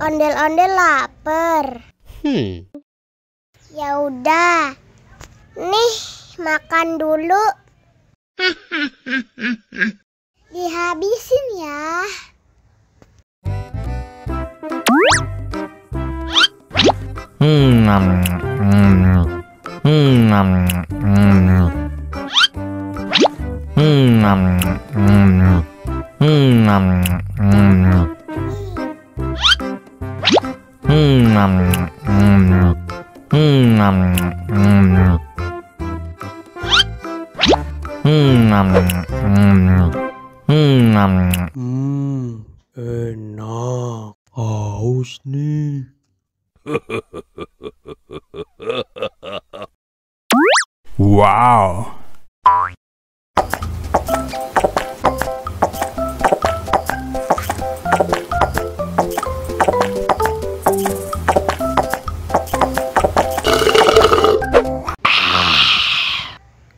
Ondel-ondel lapar. Ya udah, nih makan dulu. Dihabisin ya. Enak, haus nih. Wow.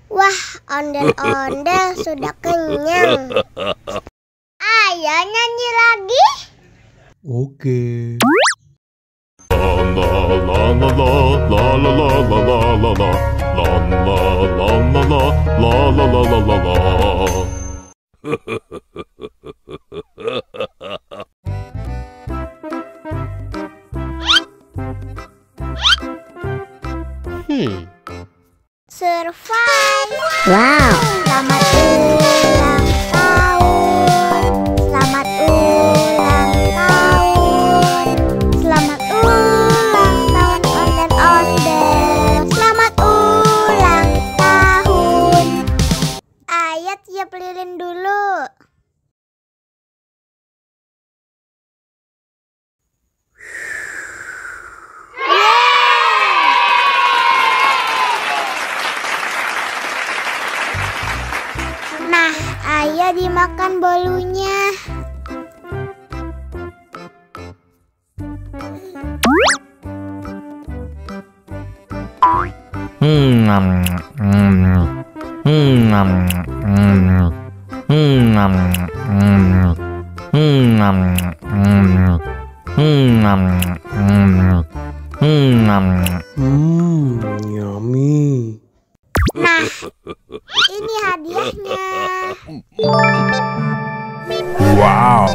Wah, ondel-ondel sudah kenyang. Ayo nyanyi lagi. Oke. Survive. Wow. Selamat ulang tahun. Selamat ulang tahun. Selamat ulang tahun ondel-ondel. Selamat ulang tahun. Ayo tiup lilin dulu. Nah, ayo dimakan bolunya. Yummy. Nah, ini hadiahnya. Wow.